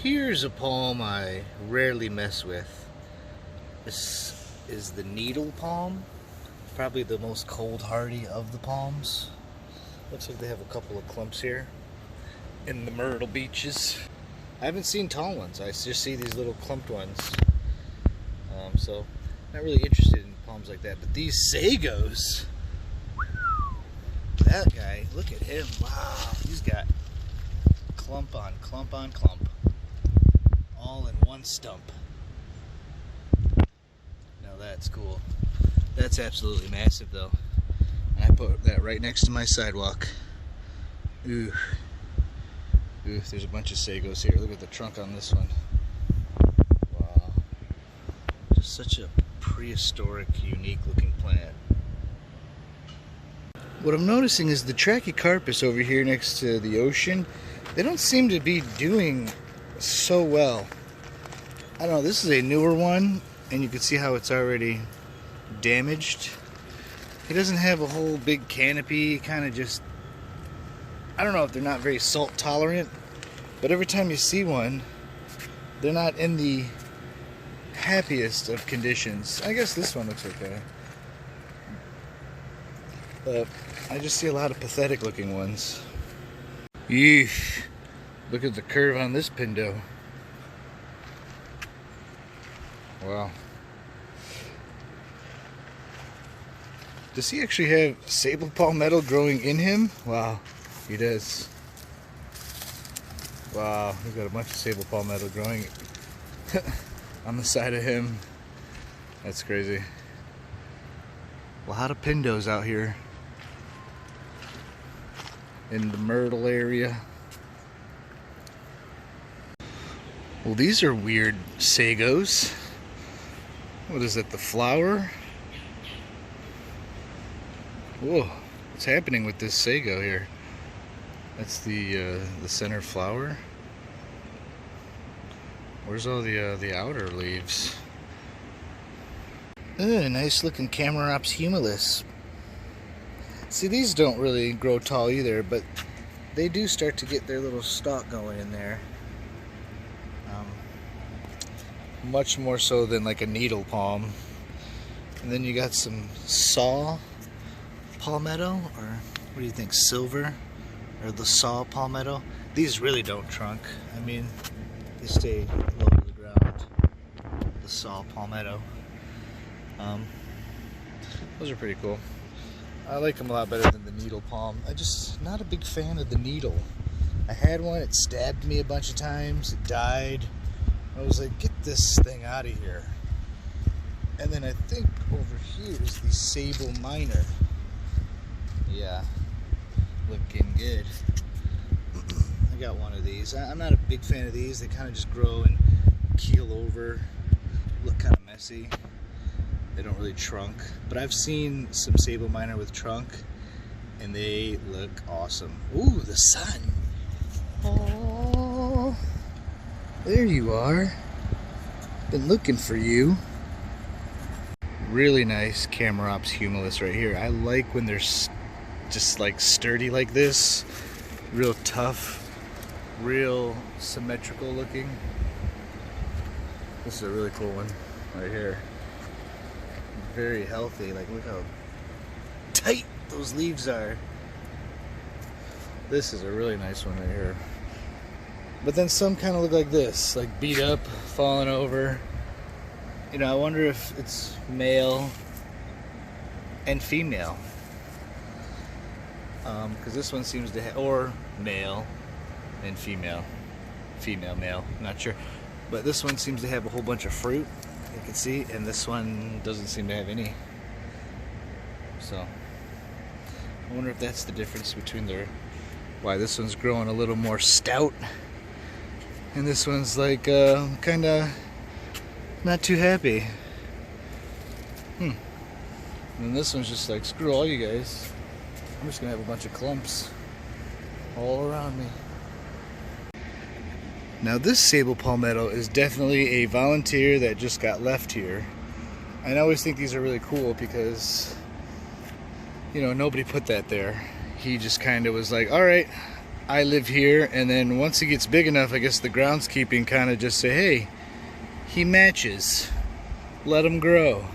Here's a palm I rarely mess with. This is the needle palm. Probably the most cold hardy of the palms. Looks like they have a couple of clumps here in the Myrtle beaches. I haven't seen tall ones. I just see these little clumped ones. So not really interested in palms like that. But these sagos, that guy, look at him. Wow, he's got clump on clump on clump, all in one stump. Now that's cool. That's absolutely massive though. And I put that right next to my sidewalk. Ooh. Ooh, there's a bunch of sagos here. Look at the trunk on this one. Wow. Just such a prehistoric, unique looking plant. What I'm noticing is the Trachycarpus over here next to the ocean, they don't seem to be doing so well. I don't know, this is a newer one, and you can see how it's already damaged. It doesn't have a whole big canopy, kind of just, I don't know if they're not very salt tolerant, but every time you see one, they're not in the happiest of conditions. I guess this one looks okay. But I just see a lot of pathetic looking ones. Yeesh. Look at the curve on this pindo. Wow. Does he actually have sable palmetto growing in him? Wow, he does. Wow, we've got a bunch of sable palmetto growing on the side of him. That's crazy. A lot of pindos out here in the Myrtle area. Well, these are weird sagos. What is it, the flower? Whoa, what's happening with this sago here? That's the center flower. Where's all the outer leaves? Nice looking Camerops humilis. See, these don't really grow tall either, but they do start to get their little stalk going in there. Much more so than like a needle palm. And then you got some saw palmetto, or what do you think, silver, or the saw palmetto. These really don't trunk. I mean, they stay low to the ground. The saw palmetto. Those are pretty cool. I like them a lot better than the needle palm. I'm just not a big fan of the needle. I had one, it stabbed me a bunch of times, it died. I was like, get this thing out of here. And then I think over here is the sable minor. Yeah, looking good. I got one of these. I'm not a big fan of these. They kind of just grow and keel over, look kind of messy. They don't really trunk. But I've seen some sable minor with trunk, and they look awesome. Ooh, the sun. Oh, there you are. Been looking for you. Really nice Camerops humilis right here. I like when they're just like sturdy like this, real tough, real symmetrical looking. This is a really cool one right here. Very healthy. Like, look how tight those leaves are. This is a really nice one right here. But then some kind of look like this, like beat up, falling over. You know, I wonder if it's male and female. Because this one seems to have, or male and female. Female, male, not sure. But this one seems to have a whole bunch of fruit, you can see, and this one doesn't seem to have any. So, I wonder if that's the difference between their, why this one's growing a little more stout, and this one's like, kind of not too happy. And then this one's just like, screw all you guys. I'm just gonna have a bunch of clumps all around me. Now this sable palmetto is definitely a volunteer that just got left here. And I always think these are really cool because, you know, nobody put that there. He just kind of was like, all right, I live here, and then once he gets big enough, I guess the groundskeeping kind of just say, hey, he matches. Let him grow.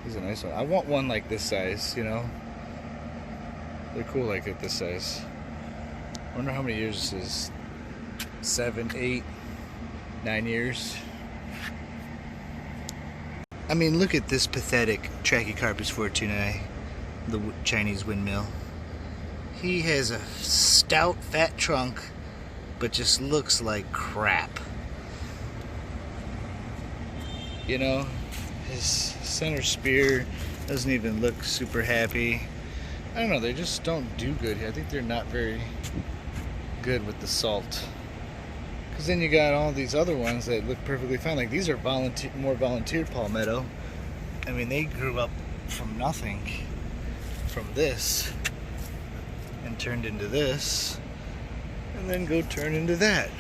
He's a nice one. I want one like this size, you know. They're cool like at this size. I wonder how many years this is. 7, 8, 9 years. I mean, look at this pathetic Trachycarpus fortunei, the Chinese windmill. He has a stout, fat trunk, but just looks like crap. You know, his center spear doesn't even look super happy. I don't know, they just don't do good here. I think they're not very good with the salt. Because then you got all these other ones that look perfectly fine. Like these are more volunteered palmetto. I mean, they grew up from nothing, from this, and turned into this, and then go turn into that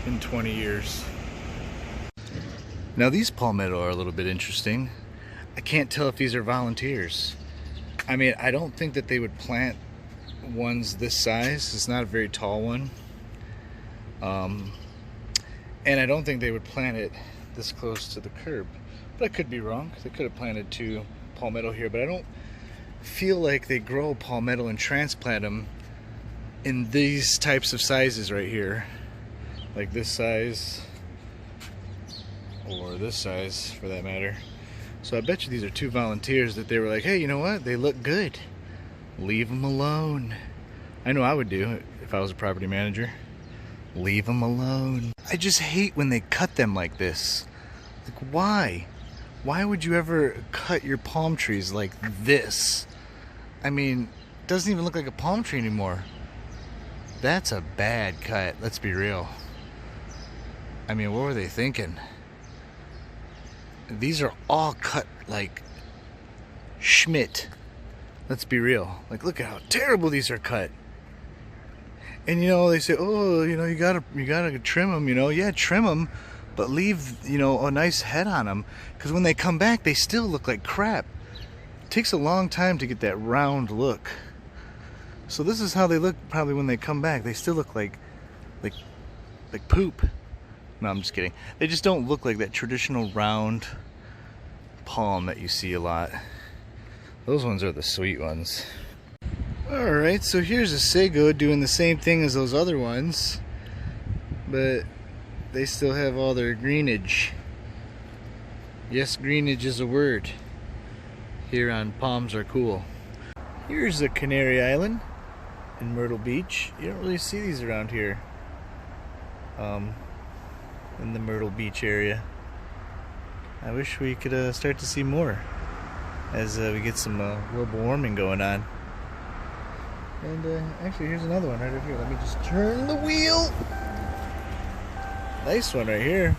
in 20 years. Now these palmetto are a little bit interesting. I can't tell if these are volunteers. I mean, I don't think that they would plant ones this size. It's not a very tall one. And I don't think they would plant it this close to the curb. But I could be wrong. They could have planted 2 palmetto here, but I don't feel like they grow palmetto and transplant them in these types of sizes right here. Like this size, or this size for that matter. So I bet you these are 2 volunteers that they were like, hey, you know what? They look good. Leave them alone. I know I would do if I was a property manager. Leave them alone. I just hate when they cut them like this. Like, why? Why would you ever cut your palm trees like this? I mean, it doesn't even look like a palm tree anymore. That's a bad cut, let's be real. I mean, what were they thinking? These are all cut like Schmidt. Let's be real. Like, look at how terrible these are cut. And you know, they say, oh, you know, you gotta trim them. You know, yeah, trim them, but leave, you know, a nice head on them, because when they come back, they still look like crap. It takes a long time to get that round look. So this is how they look probably when they come back. They still look like poop. No, I'm just kidding. They just don't look like that traditional round palm that you see a lot. Those ones are the sweet ones. Alright, so here's a sago doing the same thing as those other ones, but they still have all their greenage. Yes, greenage is a word here on Palms Are Cool. Here's a Canary Island in Myrtle Beach. You don't really see these around here in the Myrtle Beach area. I wish we could start to see more as we get some global warming going on. And actually, here's another one right over here. Let me just turn the wheel. Nice one right here.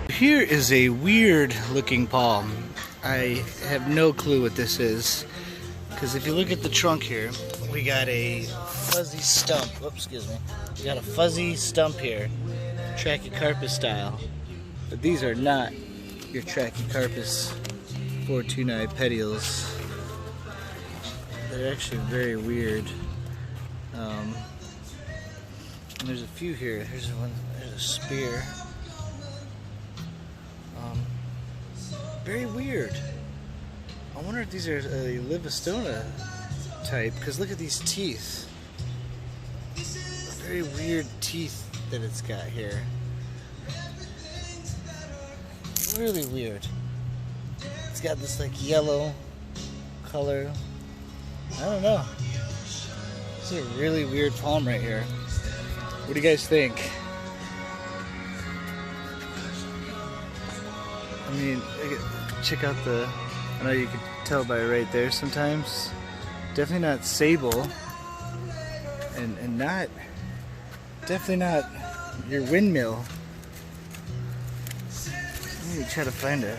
Here is a weird looking palm. I have no clue what this is, because if you look at the trunk here, we got a fuzzy stump. Oops, excuse me. We got a fuzzy stump here, Trachycarpus style. But these are not your Trachycarpus fortunei petioles. They're actually very weird. And there's a few here. Here's one. There's a spear. Very weird. I wonder if these are a Livistona type, because look at these teeth. Very weird teeth that it's got here. Really weird. It's got this like yellow color. I don't know. This is a really weird palm right here. What do you guys think? I mean, check out the, I know you can tell by right there sometimes. Definitely not sable. And not, definitely not your windmill. Let me try to find it.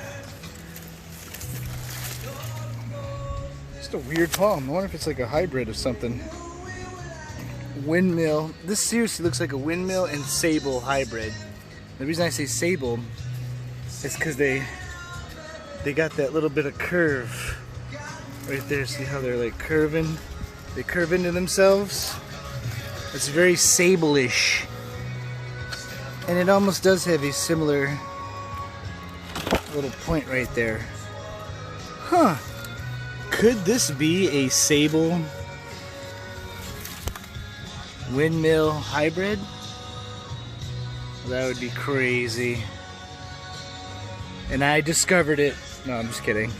Just a weird palm. I wonder if it's like a hybrid of something. Windmill. This seriously looks like a windmill and sable hybrid. The reason I say sable is because they got that little bit of curve right there. See how they're like curving? They curve into themselves. It's very sable-ish. And it almost does have a similar little point right there. Huh. Could this be a sable windmill hybrid? That would be crazy. And I discovered it. No, I'm just kidding.